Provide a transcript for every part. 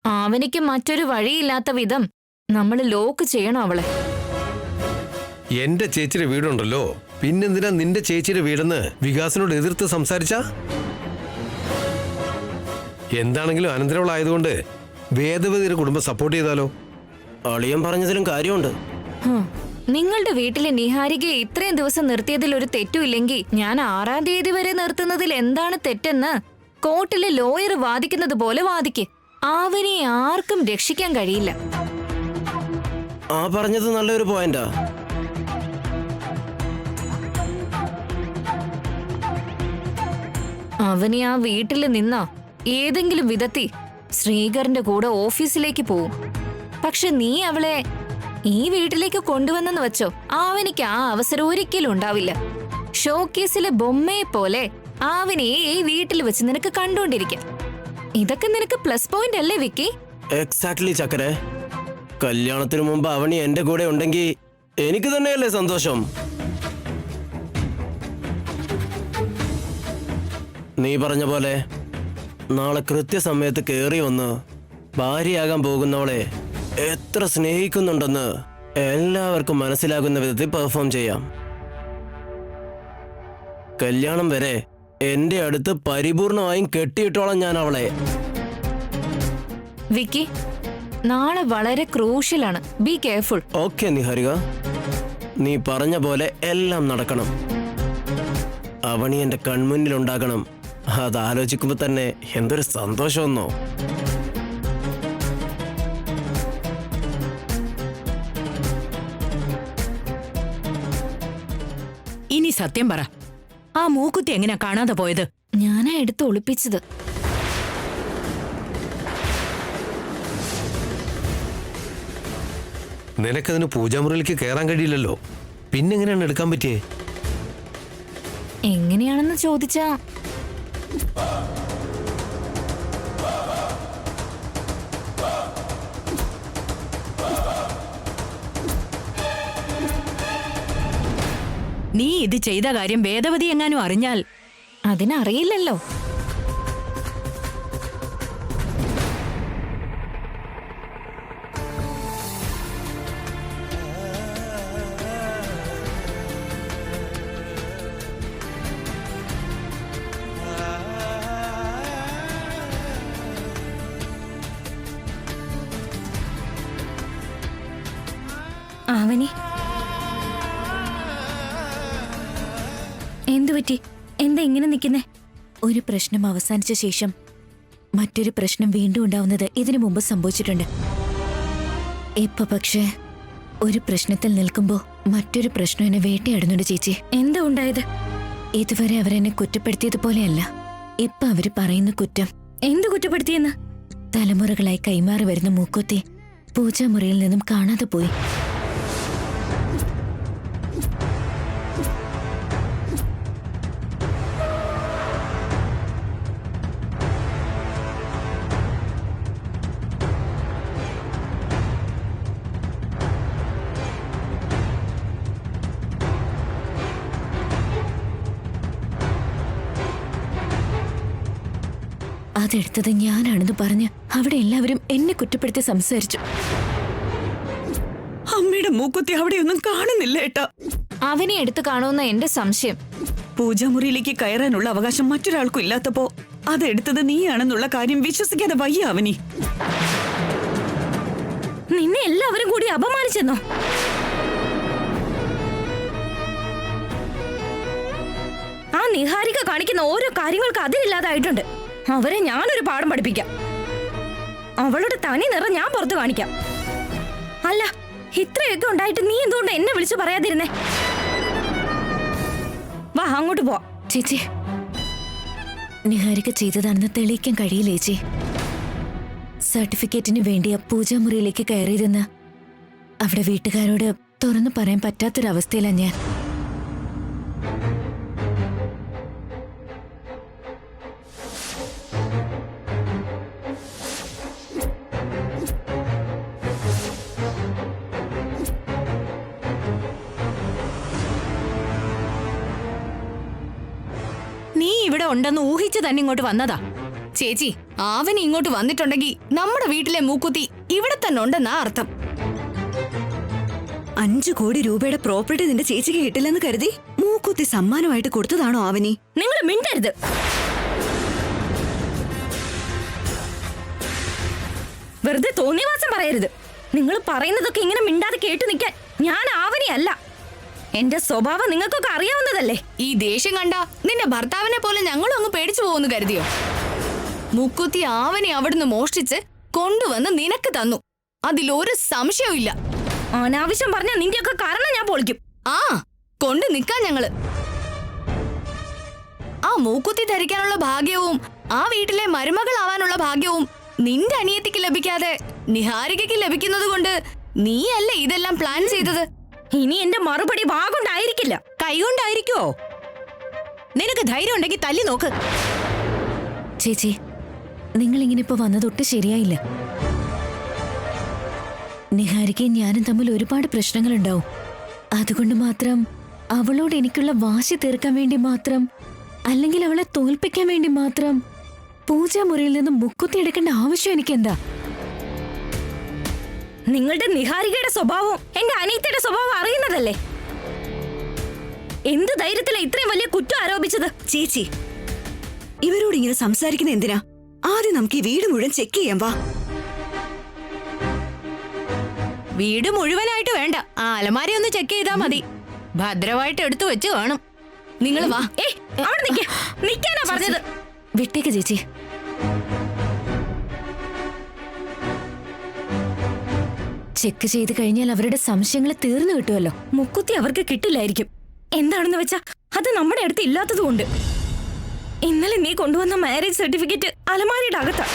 അവനിക്ക് മറ്റൊരു വഴിയില്ലാത്ത വിധം നമ്മൾ ലോക്ക് ചെയ്യണം അവളെ. എന്റെ ചേച്ചിയുടെ വീടുണ്ടല്ലോ, പിന്നെന്തിനാ നിന്റെ ചേച്ചിയുടെ വീടെന്ന് വികാസിനോട് എതിർത്ത് സംസാരിച്ച? എന്താണെങ്കിലും അനന്തരവളായതുകൊണ്ട് വേദവതിയുടെ കുടുംബം സപ്പോർട്ട് ചെയ്താലോ? അളിയൻ പറഞ്ഞതിലും കാര്യമുണ്ട്. നിങ്ങളുടെ വീട്ടിലെ നിഹാരികയെ ഇത്രയും ദിവസം നിർത്തിയതിൽ ഒരു തെറ്റുമില്ലെങ്കിൽ ഞാൻ 6-ാം തീയതി വരെ നിർത്തുന്നതിൽ എന്താണ് തെറ്റെന്ന് കോർട്ടിലെ ലോയർ വാദിക്കുന്നത് പോലെ വാദിക്ക്. അവനെ ആർക്കും രക്ഷിക്കാൻ കഴിയില്ല. ആ പറഞ്ഞത് നല്ലൊരു പോയിന്റാ. അവനെ ആ വീട്ടിൽ നിന്നാ ഏതെങ്കിലും വിധത്തിൽ ശ്രീകറിന്റെ കൂടെ ഓഫീസിലേക്ക് പോവും. പക്ഷെ നീ അവളെ ഈ വീട്ടിലേക്ക് കൊണ്ടുവന്നെന്ന് വെച്ചോ, അവനിക്ക് ആ അവസരം ഒരിക്കലും ഉണ്ടാവില്ല. ഷോക്കേസിലെ ബൊമ്മയെ പോലെ അവനെ ഈ വീട്ടിൽ വെച്ച് നിനക്ക് കണ്ടുകൊണ്ടിരിക്കാം. ഇതൊക്കെ നിനക്ക് പ്ലസ് പോയിന്റ് അല്ലേ വിക്കി? എക്സാക്ട്ലി ചക്കരെ. കല്യാണത്തിന് മുമ്പ് അവണി എന്റെ കൂടെ ഉണ്ടെങ്കിൽ എനിക്ക് തന്നെയല്ലേ സന്തോഷം. നീ പറഞ്ഞ പോലെ നാളെ കൃത്യസമയത്ത് കയറി വന്ന് ഭാര്യയാകാൻ പോകുന്നവളെ എത്ര സ്നേഹിക്കുന്നുണ്ടെന്ന് എല്ലാവർക്കും മനസ്സിലാകുന്ന വിധത്തിൽ പെർഫോം ചെയ്യാം. കല്യാണം വരെ എന്റെ അടുത്ത് പരിപൂർണമായും കെട്ടിയിട്ടോളാം ഞാൻ അവളെ. വിക്കി, നാളെ വളരെ ക്രൂഷ്യലാണ്. Be careful. ഓക്കെ നിഹാരിക, നീ പറഞ്ഞ പോലെ എല്ലാം നടക്കണം. അവണി എന്റെ കൺമുന്നിലുണ്ടാകണം. അതാലോചിക്കുമ്പോ തന്നെ എന്തൊരു സന്തോഷമെന്നോ. ഇനി സത്യം പറ, ആ മൂക്കുത്തി എങ്ങനെയാ കാണാതെ പോയത്? ഞാനാ എടുത്ത് ഒളിപ്പിച്ചത്. നിനക്കതിന് പൂജാമുറിയിലേക്ക് കയറാൻ കഴിയില്ലല്ലോ, പിന്നെങ്ങനെയാണ് എടുക്കാൻ പറ്റിയേ? എങ്ങനെയാണെന്ന് ചോദിച്ചാ നീ ഇത് ചെയ്ത കാര്യം വേദവതി എങ്ങാനും അറിഞ്ഞാൽ? അതിനറിയില്ലല്ലോ. അവനി എന്തുപറ്റി? എന്താ ഇങ്ങനെ നിൽക്കുന്നേ? ഒരു പ്രശ്നം അവസാനിച്ച ശേഷം മറ്റൊരു പ്രശ്നം വീണ്ടും ഉണ്ടാവുന്നത് ഇതിനു മുമ്പ് സംഭവിച്ചിട്ടുണ്ട്. ഇപ്പൊ പക്ഷേ ഒരു പ്രശ്നത്തിൽ നിൽക്കുമ്പോ മറ്റൊരു പ്രശ്നം എന്നെ വേട്ടയാടുന്നുണ്ട് ചേച്ചി. എന്താ ഉണ്ടായത്? ഇതുവരെ അവരെന്നെ കുറ്റപ്പെടുത്തിയതുപോലെയല്ല ഇപ്പൊ അവര് പറയുന്ന കുറ്റം. എന്ത് കുറ്റപ്പെടുത്തിയെന്ന്? തലമുറകളായി കൈമാറി വരുന്ന മൂക്കുത്തി പൂജാമുറിയിൽ നിന്നും കാണാതെ പോയി. അതെടുത്തത് ഞാനാണെന്ന് പറഞ്ഞ് അവിടെ എല്ലാവരും എന്നെ കുറ്റപ്പെടുത്തി സംസാരിച്ചു. അമ്മയുടെ മൂക്കുത്തി അവിടെയൊന്നും കാണുന്നില്ല ഏട്ടാ. അവനെ എടുത്തു കാണുമെന്ന എന്റെ സംശയം. പൂജാമുറിയിലേക്ക് കയറാനുള്ള അവകാശം മറ്റൊരാൾക്കും ഇല്ലാത്തപ്പോ അതെടുത്തത് നീയാണെന്നുള്ള കാര്യം വിശ്വസിക്കാതെ വയ്യ അവനി. നിന്നെ എല്ലാവരും കൂടി അപമാനിച്ചെന്നോ? ആ നിഹാരിക കാണിക്കുന്ന ഓരോ കാര്യങ്ങൾക്ക് അതിലില്ലാതായിട്ടുണ്ട്. അവരെ ഞാനൊരു പാഠം പഠിപ്പിക്കാം. അവളുടെ തനി നിറം ഞാൻ പുറത്തു കാണിക്കാം. അല്ല, ഇത്രയൊക്കെ ഉണ്ടായിട്ട് നീ എന്തുകൊണ്ട് എന്നെ വിളിച്ചു പറയാതിരുന്നേ? വാ, അങ്ങോട്ട് പോ. ചേച്ചി, നിഹാരിക ചെയ്തതാണെന്ന് തെളിയിക്കാൻ കഴിയില്ല ചേച്ചി. സർട്ടിഫിക്കറ്റിന് വേണ്ടി ആ പൂജാമുറിയിലേക്ക് കയറിയതെന്ന് അവിടെ വീട്ടുകാരോട് തുറന്നു പറയാൻ പറ്റാത്തൊരവസ്ഥയിലാണ് ഞാൻ. നീ ഇവിടെ ഉണ്ടെന്ന് ഊഹിച്ചു തന്നെ ഇങ്ങോട്ട് വന്നതാ. ചേച്ചി, അവൻ ഇങ്ങോട്ട് വന്നിട്ടുണ്ടെങ്കിൽ നമ്മുടെ വീട്ടിലെ മൂക്കുത്തി ഇവിടെ തന്നെ ഉണ്ടെന്നാ അർത്ഥം. 5 കോടി രൂപയുടെ പ്രോപ്പർട്ടി നിന്റെ ചേച്ചിക്ക് കിട്ടില്ലെന്ന് കരുതി മൂക്കുത്തി സമ്മാനമായിട്ട് കൊടുത്തതാണോ ആവനി? നിങ്ങൾ മിണ്ടരുത്. വെറുതെ തോന്നിവാസം പറയരുത്. നിങ്ങൾ പറയുന്നതൊക്കെ ഇങ്ങനെ മിണ്ടാതെ കേട്ടു നിൽക്കാൻ ഞാൻ ആവനിയല്ല. എന്റെ സ്വഭാവം നിങ്ങൾക്കൊക്കെ അറിയാവുന്നതല്ലേ. ഈ ദേഷ്യം കണ്ട നിന്റെ ഭർത്താവിനെ പോലെ ഞങ്ങളും അങ്ങ് പേടിച്ചു പോകുന്നു കരുതിയോ? മുക്കുത്തി ആവനെ അവിടുന്ന് മോഷ്ടിച്ച് കൊണ്ടുവന്ന് നിനക്ക് തന്നു, അതിലൊരു സംശയവും ഇല്ല. അനാവശ്യം പറഞ്ഞ നിന്റെയൊക്കെ കാരണം ഞാൻ പൊളിക്കും. ആ കൊണ്ട് നിക്കാൻ ഞങ്ങള്. ആ മൂക്കുത്തി ധരിക്കാനുള്ള ഭാഗ്യവും ആ വീട്ടിലെ മരുമകളാവാനുള്ള ഭാഗ്യവും നിന്റെ അനിയത്തിക്ക് ലഭിക്കാതെ നിഹാരികയ്ക്ക് ലഭിക്കുന്നത് കൊണ്ട് നീയല്ലേ ഇതെല്ലാം പ്ലാൻ ചെയ്തത്? ഇനി എന്റെ മറുപടി വാഗൊണ്ടായിരിക്കില്ല, കൈകൊണ്ടായിരിക്കുവോ? നിനക്ക് ധൈര്യം ഉണ്ടെങ്കിൽ തല്ലി നോക്ക്. ചേച്ചി, നിങ്ങൾ ഇങ്ങനെ ഇപ്പൊ വന്നതൊട്ട് ശരിയായില്ല. നിഹാരികയും ഞാനും തമ്മിൽ ഒരുപാട് പ്രശ്നങ്ങളുണ്ടാവും. അതുകൊണ്ട് മാത്രം അവളോട് എനിക്കുള്ള വാശി തീർക്കാൻ വേണ്ടി മാത്രം, അല്ലെങ്കിൽ അവളെ തോൽപ്പിക്കാൻ വേണ്ടി മാത്രം പൂജാമുറിയിൽ നിന്നും മുക്കുത്തി എടുക്കേണ്ട ആവശ്യം എനിക്കെന്താ? നിങ്ങളുടെ നിഹാരികയുടെ സ്വഭാവവും എന്റെ അനിയത്തിയുടെ സ്വഭാവം അറിയുന്നതല്ലേ. എന്ത് ധൈര്യത്തിലാ ഇത്രയും വലിയ കുറ്റം ആരോപിച്ചത്? ചേച്ചി, ഇവരോട് ഇങ്ങനെ സംസാരിക്കുന്ന എന്തിനാ? ആദ്യം നമുക്ക് ഈ വീട് മുഴുവൻ ചെക്ക് ചെയ്യാം. വാ. വീട് മുഴുവനായിട്ട് വേണ്ട, ആ അലമാരി ഒന്ന് ചെക്ക് ചെയ്താ മതി. ഭദ്രമായിട്ട് എടുത്തു വെച്ച് കാണും. നിങ്ങൾ വാ. അവിടെ നിൽക്കാനാ പറഞ്ഞത്. വിട്ടേക്ക് ചേച്ചി. ചെക്ക് ചെയ്ത് കഴിഞ്ഞാൽ അവരുടെ സംശയങ്ങൾ തീർന്നു കിട്ടുമല്ലോ. മുക്കുത്തി അവർക്ക് കിട്ടില്ലായിരിക്കും. എന്താണെന്ന് വെച്ചാ അത് നമ്മുടെ അടുത്ത് ഇല്ലാത്തതുകൊണ്ട്. ഇന്നലെ നീ കൊണ്ടുവന്ന മാരേജ് സർട്ടിഫിക്കറ്റ് അലമാരിയുടെ അകത്താ.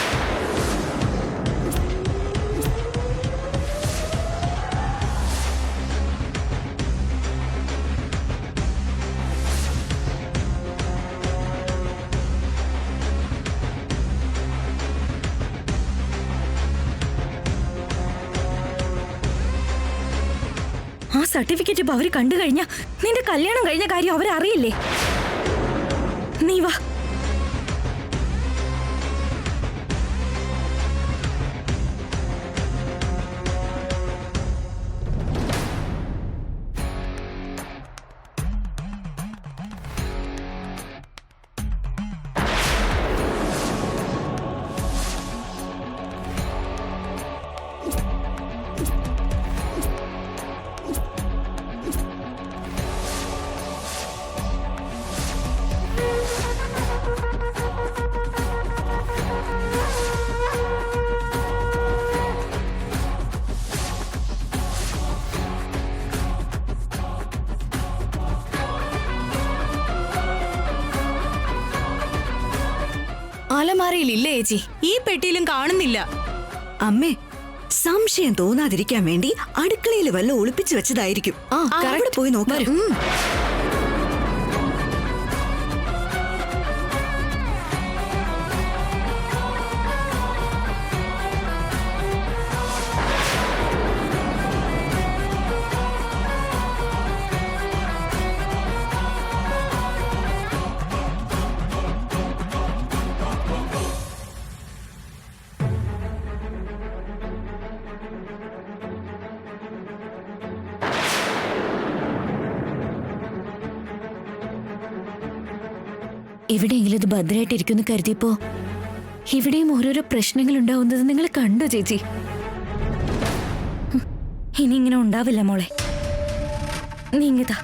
ആ സർട്ടിഫിക്കറ്റ് ഇപ്പൊ അവര് കണ്ടു കഴിഞ്ഞാ നിന്റെ കല്യാണം കഴിഞ്ഞ കാര്യം അവരറിയില്ലേ? നീ വാ. അലമാരയിലില്ലേ ചേച്ചി? ഈ പെട്ടിയിലും കാണുന്നില്ല. അമ്മേ, സംശയം തോന്നാതിരിക്കാൻ വേണ്ടി അടുക്കളയിൽ വല്ല ഒളിപ്പിച്ചു വെച്ചതായിരിക്കും. അവിടെ പോയി നോക്കാം. എവിടെയെങ്കിലും ഇത് ഭദ്രമായിട്ടിരിക്കുന്നു കരുതിയപ്പോ ഇവിടെയും ഓരോരോ പ്രശ്നങ്ങൾ ഉണ്ടാവുന്നത് നിങ്ങൾ കണ്ടോ ചേച്ചി? ഇനി ഇങ്ങനെ ഉണ്ടാവില്ല മോളെ. നീങ്ങിതാ.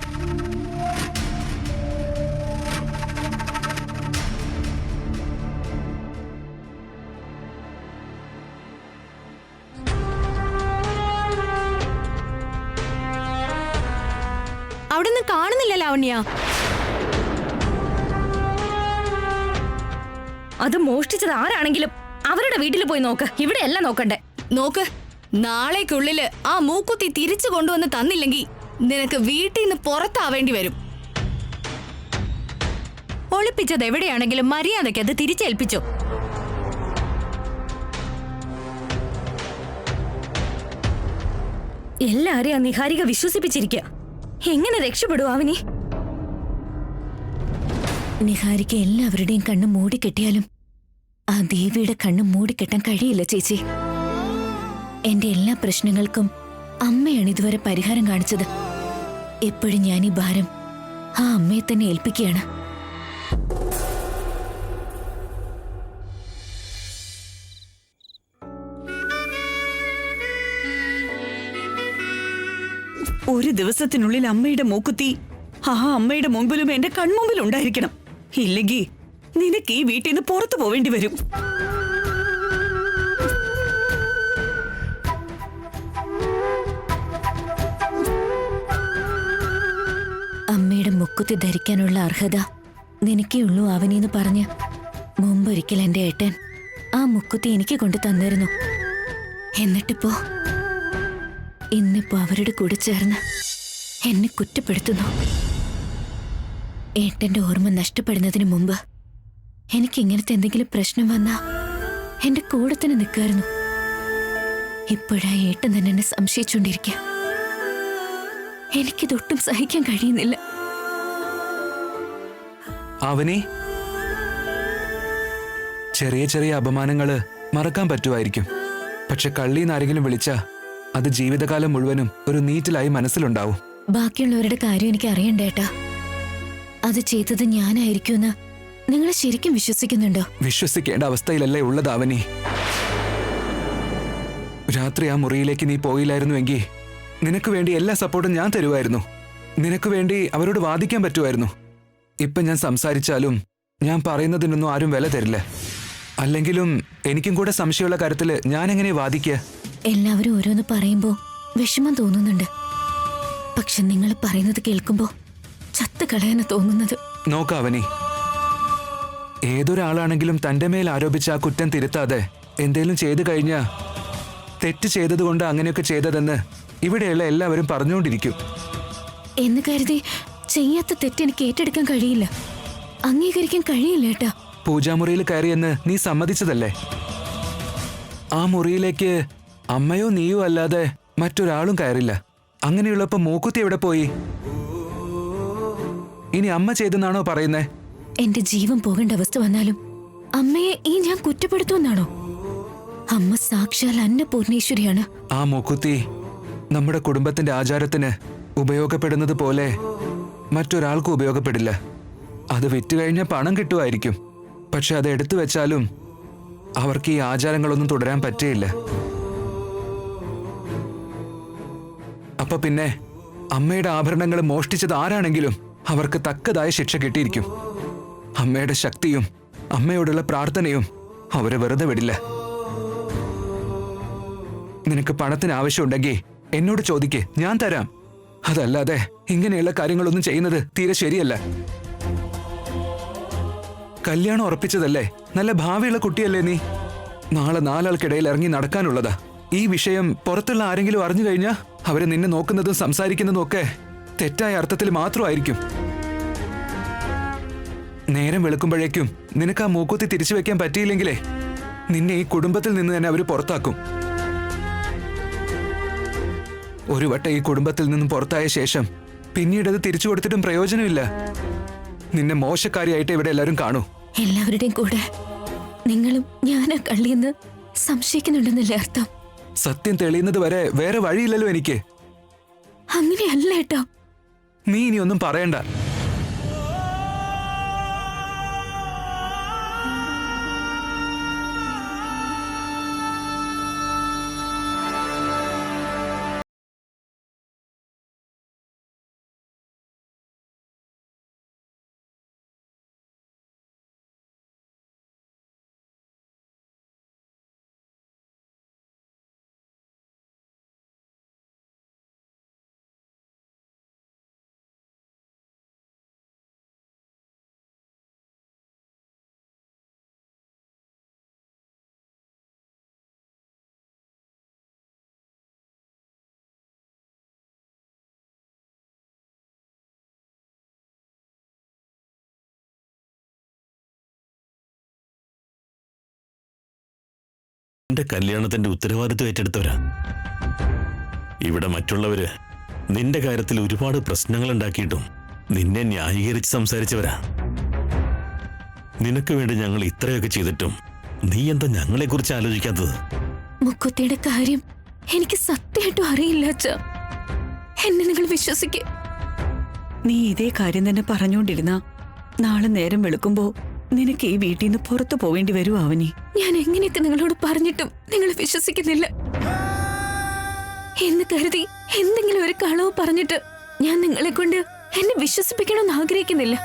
അവിടുന്ന് കാണുന്നില്ല ലാവണ്യ. അത് മോഷ്ടിച്ചത് ആരാണെങ്കിലും അവരുടെ വീട്ടിൽ പോയി നോക്ക്. ഇവിടെയല്ല നോക്കണ്ടേ. നോക്ക്, നാളേക്കുള്ളില് ആ മൂക്കുത്തി തിരിച്ചു കൊണ്ടുവന്ന് തന്നില്ലെങ്കിൽ നിനക്ക് വീട്ടിൽ നിന്ന് പുറത്താവേണ്ടി വരും. ഒളിപ്പിച്ചത് എവിടെയാണെങ്കിലും മര്യാദയ്ക്ക് അത് തിരിച്ചേൽപ്പിച്ചോ. എല്ലാരെയും ആ നിഹാരിക വിശ്വസിപ്പിച്ചിരിക്കുക. എങ്ങനെ രക്ഷപ്പെടും അവനി? നിഹാരിക എല്ലാവരുടെയും കണ്ണ് മൂടിക്കെട്ടിയാലും ആ ദേവിയുടെ കണ്ണ് മൂടിക്കെട്ടാൻ കഴിയില്ല ചേച്ചി. എന്റെ എല്ലാ പ്രശ്നങ്ങൾക്കും അമ്മയാണ് ഇതുവരെ പരിഹാരം കാണിച്ചത്. എപ്പോഴും ഞാൻ ഈ ഭാരം ആ അമ്മയെ തന്നെ ഏൽപ്പിക്കുകയാണ്. ഒരു ദിവസത്തിനുള്ളിൽ അമ്മയുടെ മൂക്കുത്തി ആ അമ്മയുടെ മുമ്പിലും എന്റെ കൺമുമ്പിൽ ഉണ്ടായിരിക്കണം. ഇല്ലെങ്കിൽ നിനക്ക് ഈ വീട്ടിൽ നിന്ന് പുറത്തു പോവേണ്ടി വരും. അമ്മയുടെ മുക്കുത്തി ധരിക്കാനുള്ള അർഹത നിനക്കേ ഉള്ളൂ അവനെന്ന് പറഞ്ഞ് മുമ്പൊരിക്കൽ എന്റെ ഏട്ടൻ ആ മുക്കുത്തി എനിക്ക് കൊണ്ടു തന്നിരുന്നു. ഇന്നിപ്പോ അവരുടെ കൂടെ ചേർന്ന് എന്നെ കുറ്റപ്പെടുത്തുന്നു. ഏട്ടന്റെ ഓർമ്മ നഷ്ടപ്പെടുന്നതിന് മുമ്പ് എനിക്ക് ഇങ്ങനത്തെ എന്തെങ്കിലും പ്രശ്നം വന്നാ എന്റെ കൂടെ തന്നെ നിൽക്കായിരുന്നു. ഇപ്പോഴാ ഏട്ടൻ തന്നെ എന്നെ സംശയിച്ചുകൊണ്ടിരിക്കുക. എനിക്കിതൊട്ടും സഹിക്കാൻ കഴിയുന്നില്ല. അവനി, ചെറിയ ചെറിയ അപമാനങ്ങള് മറക്കാൻ പറ്റുമായിരിക്കും. പക്ഷെ കള്ളീന്ന് ആരെങ്കിലും വിളിച്ചാ അത് ജീവിതകാലം മുഴുവനും ഒരു നീറ്റിലായി മനസ്സിലുണ്ടാവും. ബാക്കിയുള്ളവരുടെ കാര്യം എനിക്ക് അറിയണ്ടേട്ടാ. അത് ചെയ്തത് ഞാനായിരിക്കുമെന്ന് നിങ്ങൾ ശരിക്കും വിശ്വസിക്കുന്നുണ്ടോ? വിശ്വസിക്കേണ്ട അവസ്ഥയിലല്ലേ ഉള്ളത് അവനി. രാത്രി ആ മുറിയിലേക്ക് നീ പോയില്ലായിരുന്നുവെങ്കിൽ നിനക്ക് വേണ്ടി എല്ലാ സപ്പോർട്ടും ഞാൻ തരുമായിരുന്നു. നിനക്ക് വേണ്ടി അവരോട് വാദിക്കാൻ പറ്റുമായിരുന്നു. ഇപ്പൊ ഞാൻ സംസാരിച്ചാലും ഞാൻ പറയുന്നതിനൊന്നും ആരും വില തരില്ല. അല്ലെങ്കിലും എനിക്കും കൂടെ സംശയമുള്ള കാര്യത്തില് ഞാൻ എങ്ങനെ വാദിക്കുക? എല്ലാവരും ഓരോന്ന് പറയുമ്പോ വിഷമം തോന്നുന്നുണ്ട്. പക്ഷെ നിങ്ങൾ പറയുന്നത് കേൾക്കുമ്പോ ചത്ത് കളയാനാ തോന്നുന്നത്. നോക്കാവനി, ഏതൊരാളാണെങ്കിലും തന്റെ മേൽ ആരോപിച്ച ആ കുറ്റം തിരുത്താതെ എന്തേലും ചെയ്തു കഴിഞ്ഞാ തെറ്റ് ചെയ്തതുകൊണ്ട് അങ്ങനെയൊക്കെ ചെയ്തതെന്ന് ഇവിടെയുള്ള എല്ലാവരും പറഞ്ഞുകൊണ്ടിരിക്കും. എന്ന് കരുതി ചെയ്യാത്ത തെറ്റ് എനിക്ക് ഏറ്റെടുക്കാൻ കഴിയില്ല, അംഗീകരിക്കാൻ കഴിയില്ല ഏട്ടാ. പൂജാമുറിയിൽ കയറിയെന്ന് നീ സമ്മതിച്ചതല്ലേ? ആ മുറിയിലേക്ക് അമ്മയോ നീയോ അല്ലാതെ മറ്റൊരാളും കയറില്ല. അങ്ങനെയുള്ളപ്പോ മൂക്കുത്തി എവിടെ പോയി? ഇനി അമ്മ ചെയ്തെന്നാണോ പറയുന്നേ? എന്റെ ജീവൻ പോകേണ്ട അവസ്ഥ വന്നാലും അമ്മയെ ഞാൻ കുറ്റപ്പെടുത്തുമെന്നാണോ? അമ്മ സാക്ഷാൽ അന്നപൂർണേശ്വരിയാണ്. ആ മൂക്കുത്തി നമ്മുടെ കുടുംബത്തിന്റെ ആചാരത്തിന് ഉപയോഗപ്പെടുന്നത് പോലെ മറ്റൊരാൾക്കും ഉപയോഗപ്പെടില്ല. അത് വിറ്റ് കഴിഞ്ഞ പണം കിട്ടുമായിരിക്കും. പക്ഷെ അത് എടുത്തു വെച്ചാലും അവർക്ക് ഈ ആചാരങ്ങളൊന്നും തുടരാൻ പറ്റുകയില്ല. അപ്പൊ പിന്നെ അമ്മയുടെ ആഭരണങ്ങൾ മോഷ്ടിച്ചത് ആരാണെങ്കിലും അവർക്ക് തക്കതായ ശിക്ഷ കിട്ടിയിരിക്കും. അമ്മയുടെ ശക്തിയും അമ്മയോടുള്ള പ്രാർത്ഥനയും അവരെ വെറുതെ വിടില്ല. നിനക്ക് പണത്തിന് ആവശ്യമുണ്ടെങ്കിൽ എന്നോട് ചോദിക്കേ, ഞാൻ തരാം. അതല്ലാതെ ഇങ്ങനെയുള്ള കാര്യങ്ങളൊന്നും ചെയ്യുന്നത് തീരെ ശരിയല്ല. കല്യാണം ഉറപ്പിച്ചതല്ലേ? നല്ല ഭാവിയുള്ള കുട്ടിയല്ലേ നീ? നാളെ നാലാൾക്കിടയിൽ ഇറങ്ങി നടക്കാനുള്ളതാ. ഈ വിഷയം പുറത്തുള്ള ആരെങ്കിലും അറിഞ്ഞു കഴിഞ്ഞാൽ അവരെ നിന്നെ നോക്കുന്നതും സംസാരിക്കുന്നതും ഒക്കെ തെറ്റായ അർത്ഥത്തിൽ മാത്രമായിരിക്കും. നേരം വെളുക്കുമ്പോഴേക്കും നിനക്ക് ആ മൂക്കുത്തി തിരിച്ചു വെക്കാൻ പറ്റിയില്ലെങ്കിലേ നിന്നെ ഈ കുടുംബത്തിൽ നിന്ന് തന്നെ അവർ പുറത്താക്കും. ഒരു വട്ടം ഈ കുടുംബത്തിൽ നിന്നും പുറത്തായ ശേഷം പിന്നീട് അത് തിരിച്ചു കൊടുത്തിട്ടും പ്രയോജനമില്ല. നിന്നെ മോശക്കാരിയായിട്ട് ഇവിടെ എല്ലാവരും കാണൂ. എല്ലാവരുടെയും കൂടെ നിങ്ങളും ഞാനാ കള്ളിയെന്ന് സംശയിക്കുന്നുണ്ടെന്നല്ലേ അർത്ഥം? സത്യം തെളിയുന്നത് വരെ വേറെ വഴിയില്ലല്ലോ എനിക്ക്. അങ്ങനെയല്ല ഏട്ടാ. നീ ഇനി ഒന്നും പറയണ്ട. എന്റെ കല്യാണത്തിന്റെ ഉത്തരവാദിത്വം ഏറ്റെടുത്തവരാ. ഇവിടെ മറ്റുള്ളവര് നിന്റെ കാര്യത്തിൽ ഒരുപാട് പ്രശ്നങ്ങൾ ഉണ്ടാക്കിയിട്ടും നിന്നെ ന്യായീകരിച്ച് സംസാരിച്ചവരാ. നിനക്ക് വേണ്ടി ഞങ്ങൾ ഇത്രയൊക്കെ ചെയ്തിട്ടും നീ എന്താ ഞങ്ങളെ കുറിച്ച് ആലോചിക്കാത്തത്? മുക്കുത്തിയുടെ കാര്യം എനിക്ക് സത്യമായിട്ടും അറിയില്ല അച്ഛാ. എന്നെ നിങ്ങൾ വിശ്വസിക്കുക. നീ ഇതേ കാര്യം തന്നെ പറഞ്ഞുകൊണ്ടിരുന്ന നാളെ നേരം വെളുക്കുമ്പോ നിനക്ക് ഈ വീട്ടിൽ നിന്ന് പുറത്തു പോവേണ്ടി വരും അവനി. ഞാൻ എങ്ങനെയൊക്കെ നിങ്ങളോട് പറഞ്ഞിട്ടും നിങ്ങൾ വിശ്വസിക്കുന്നില്ല എന്ന് കരുതി എന്തെങ്കിലും ഒരു കളവ് പറഞ്ഞിട്ട് ഞാൻ നിങ്ങളെ കൊണ്ട് എന്നെ വിശ്വസിപ്പിക്കണമെന്ന് ആഗ്രഹിക്കുന്നില്ല.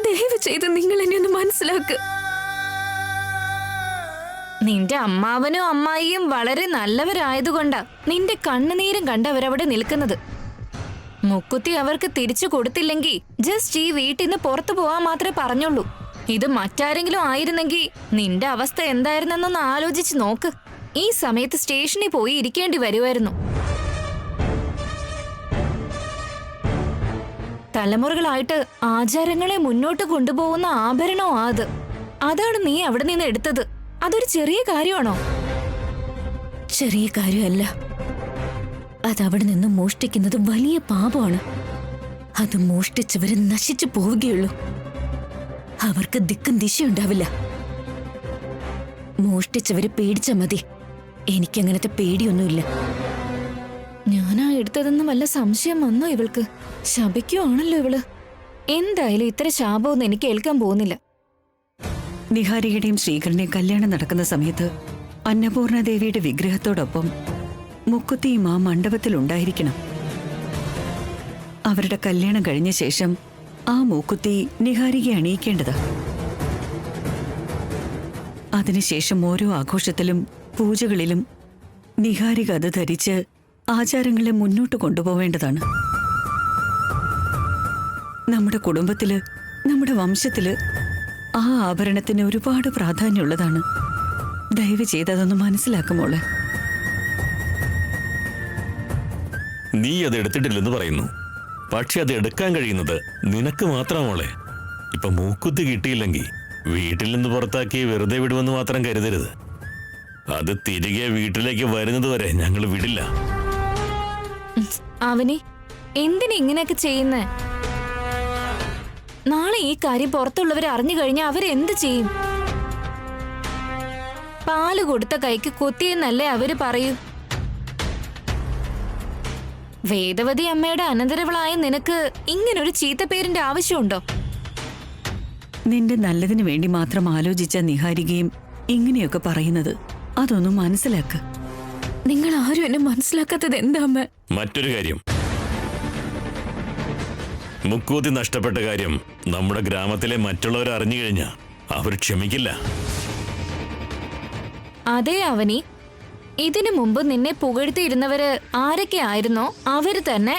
ദയവ് ചെയ്ത് നിങ്ങൾ എന്നെ ഒന്ന് മനസ്സിലാക്കുക. നിന്റെ അമ്മാവനും അമ്മായിയും വളരെ നല്ലവരായതുകൊണ്ടാ നിന്റെ കണ്ണുനീരും കണ്ടവരവിടെ നിൽക്കുന്നത്. മുക്കുത്തി അവർക്ക് തിരിച്ചു കൊടുത്തില്ലെങ്കിൽ ജസ്റ്റ് ഈ വീട്ടിൽ നിന്ന് പുറത്തു പോവാൻ മാത്രമേ പറഞ്ഞുള്ളൂ. ഇത് മറ്റാരെങ്കിലും ആയിരുന്നെങ്കിൽ നിന്റെ അവസ്ഥ എന്തായിരുന്നെന്നൊന്ന് ആലോചിച്ച് നോക്ക്. ഈ സമയത്ത് സ്റ്റേഷനിൽ പോയി ഇരിക്കേണ്ടി വരുമായിരുന്നു. തലമുറകളായിട്ട് ആചാരങ്ങളെ മുന്നോട്ട് കൊണ്ടുപോകുന്ന ആഭരണോ അത്. അതാണ് നീ അവിടെ നിന്ന് എടുത്തത്. അതൊരു ചെറിയ കാര്യമാണോ? ചെറിയ കാര്യമല്ല. അതവിടെ നിന്ന് മോഷ്ടിക്കുന്നത് വലിയ പാപമാണ്. അത് മോഷ്ടിച്ചവരെ നശിച്ചു പോവുകയുള്ളൂ. അവർക്ക് ദിക്കും ദിശയുണ്ടാവില്ല. മോഷ്ടിച്ചവരെ പേടിച്ചാ മതി. എനിക്കങ്ങനത്തെ പേടിയൊന്നുമില്ല. ഞാനാ എടുത്തതെന്ന് വല്ല സംശയം വന്നോ ഇവൾക്ക്? ശപിക്കുവാണല്ലോ ഇവള്. എന്തായാലും ഇത്ര ശാപമൊന്നും എനിക്ക് കേൾക്കാൻ പോകുന്നില്ല. നിഹാരികയുടെയും ശ്രീകറിന്റെയും കല്യാണം നടക്കുന്ന സമയത്ത് അന്നപൂർണ ദേവിയുടെ വിഗ്രഹത്തോടൊപ്പം മുക്കുത്തിയും ആ മണ്ഡപത്തിൽ ഉണ്ടായിരിക്കണം. അവരുടെ കല്യാണം കഴിഞ്ഞ ശേഷം ആ മൂക്കുത്തി നിഹാരികയെ അണിയിക്കേണ്ടതാ. അതിനുശേഷം ഓരോ ആഘോഷത്തിലും പൂജകളിലും നിഹാരിക അത് ധരിച്ച് ആചാരങ്ങളെ മുന്നോട്ട് കൊണ്ടുപോവേണ്ടതാണ്. നമ്മുടെ കുടുംബത്തില്, നമ്മുടെ വംശത്തില് ആ ആഭരണത്തിന് ഒരുപാട് പ്രാധാന്യമുള്ളതാണ്. ദയവ് ചെയ്ത് അതൊന്ന് മനസ്സിലാക്കുമോളെ. നീ അത് എടുത്തിട്ടില്ലെന്ന് പറയുന്നു. പക്ഷെ അത് എടുക്കാൻ കഴിയുന്നത് നിനക്ക് മാത്രമോളെ. ഇപ്പൊ മൂക്കുത്തി കിട്ടിയില്ലെങ്കിൽ വീട്ടിൽ നിന്ന് പുറത്താക്കി വെറുതെ വിടുമെന്ന് മാത്രം കരുതരുത്. അത് തിരികെ വീട്ടിലേക്ക് വരുന്നത് വരെ ഞങ്ങൾ വിടില്ല. അവനി എന്തിനാ ഇങ്ങനെയൊക്കെ ചെയ്യുന്നേ? നാളെ ഈ കാര്യം പുറത്തുള്ളവർ അറിഞ്ഞു കഴിഞ്ഞാൽ അവരെന്ത് ചെയ്യും? പാല് കൊടുത്ത കൈക്ക് കൊത്തിയെന്നല്ലേ അവര് പറയൂ. വേദവതി അമ്മയുടെ അനന്തരവളായ നിനക്ക് ഇങ്ങനൊരു ചീത്തപ്പേരിന്റെ ആവശ്യമുണ്ടോ? നിന്റെ നല്ലതിനു വേണ്ടി മാത്രം ആലോചിച്ച നിഹാരികയും ഇങ്ങനെയൊക്കെ പറയുന്നത്. അതൊന്നും മനസ്സിലാക്ക്. നിങ്ങൾ ആരും എന്നെ മനസ്സിലാക്കാത്തത് എന്താ അമ്മ? മറ്റൊരു കാര്യം, മുക്കൂത്തി നഷ്ടപ്പെട്ട കാര്യം നമ്മുടെ ഗ്രാമത്തിലെ മറ്റുള്ളവർ അറിഞ്ഞു കഴിഞ്ഞാൽ അവർ ക്ഷമിക്കില്ല. അതേ അവനി, ഇതിനു മുമ്പ് നിന്നെ പുകഴ്ത്തിയിരുന്നവര് ആരൊക്കെ ആയിരുന്നോ അവര് തന്നെ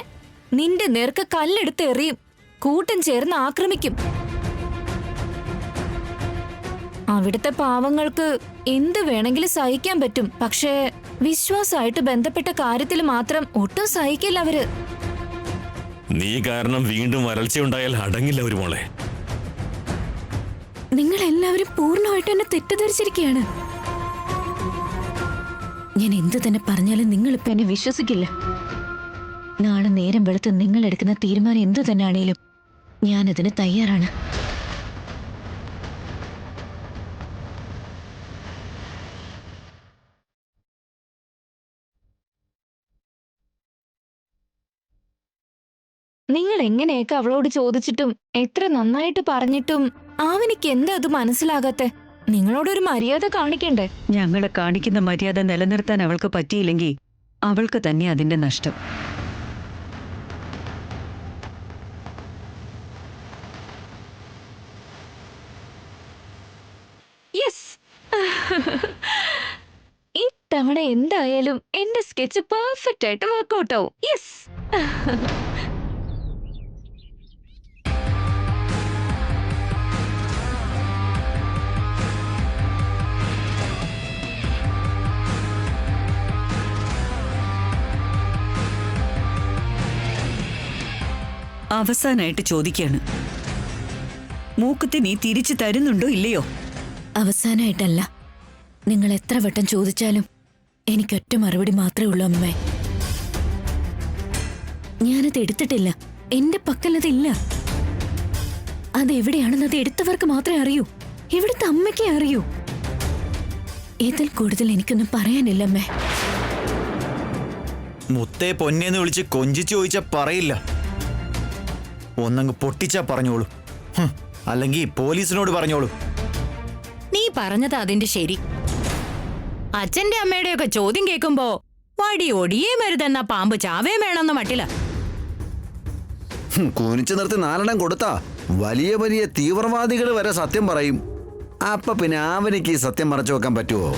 നിന്റെ നേർക്ക് കല്ലെടുത്ത് എറിയും, കൂട്ടം ചേർന്ന് ആക്രമിക്കും. അവിടുത്തെ പാവങ്ങൾക്ക് എന്ത് വേണമെങ്കിലും സഹിക്കാൻ പറ്റും. പക്ഷേ വിശ്വാസമായിട്ട് ബന്ധപ്പെട്ട കാര്യത്തിൽ മാത്രം ഒട്ടും സഹിക്കില്ല അവര്. നീ കാരണം വീണ്ടും വരൾച്ചയുണ്ടായാൽ അടങ്ങില്ല ഒരു മോളെ. നിങ്ങൾ എല്ലാവരും പൂർണ്ണമായിട്ട് എന്നെ തെറ്റിദ്ധരിച്ചിരിക്കുകയാണ്. ഞാൻ എന്ത് തന്നെ പറഞ്ഞാലും നിങ്ങൾ ഇപ്പൊ എന്നെ വിശ്വസിക്കില്ല. നാളെ നേരം വെളുത്ത് നിങ്ങൾ എടുക്കുന്ന തീരുമാനം എന്തു തന്നെയാണേലും ഞാനതിന് തയ്യാറാണ്. നിങ്ങൾ എങ്ങനെയൊക്കെ അവളോട് ചോദിച്ചിട്ടും എത്ര നന്നായിട്ട് പറഞ്ഞിട്ടും ആവനിക്ക് എന്താ അത് മനസ്സിലാകാത്തെ? നിങ്ങളോടൊരു മര്യാദ കാണിക്കണ്ടേ? ഞങ്ങളെ കാണിക്കുന്ന മര്യാദ നിലനിർത്താൻ അവൾക്ക് പറ്റിയില്ലെങ്കിൽ അവൾക്ക് തന്നെ അതിന്റെ നഷ്ടം. യെസ്, ഇത്തവണ എന്തായാലും എന്റെ സ്കെച്ച് പെർഫെക്റ്റ് ആയിട്ട് വർക്ക്ഔട്ട് ആവും. യെസ്. അവസാനായിട്ട് ചോദിക്കാണ്, മൂക്കുത്തി നീ തിരിച്ചു തരുന്നുണ്ടോ ഇല്ലയോ? അവസാനമായിട്ടല്ല, നിങ്ങൾ എത്ര വട്ടം ചോദിച്ചാലും എനിക്കൊറ്റ മറുപടി മാത്രമേ ഉള്ളൂ അമ്മേ. ഞാനത് എടുത്തിട്ടില്ല. എന്റെ പക്കലതില്ല. അതെവിടെയാണെന്ന് അത് എടുത്തവർക്ക് മാത്രമേ അറിയൂ. ഇവിടുത്തെ അമ്മയ്ക്കേ അറിയൂ. ഇതിൽ കൂടുതൽ എനിക്കൊന്നും പറയാനില്ലമ്മേ. മുത്തേ പൊന്നേന്ന് വിളിച്ച് കൊഞ്ചിച്ച് ചോദിച്ചാ പറയില്ല. ഒന്നങ്ങ് പൊട്ടിച്ചാ പറഞ്ഞോളൂ. അല്ലെങ്കിൽ പോലീസിനോട് പറഞ്ഞോളൂ. നീ പറഞ്ഞത് അതിന്റെ ശരി. അച്ഛന്റെ അമ്മയുടെയൊക്കെ ചോദ്യം കേൾക്കുമ്പോ വടി ഒടിയേ മരുതെന്ന പാമ്പ് ചാവേ വേണമെന്ന് മട്ടില്ല. കുനിച്ചു നിർത്തി 4 കൊടുത്താ വലിയ വലിയ തീവ്രവാദികൾ വരെ സത്യം പറയും. അപ്പൊ പിന്നെ അവനിക്ക് ഈ സത്യം മറച്ചു വെക്കാൻ പറ്റുമോ?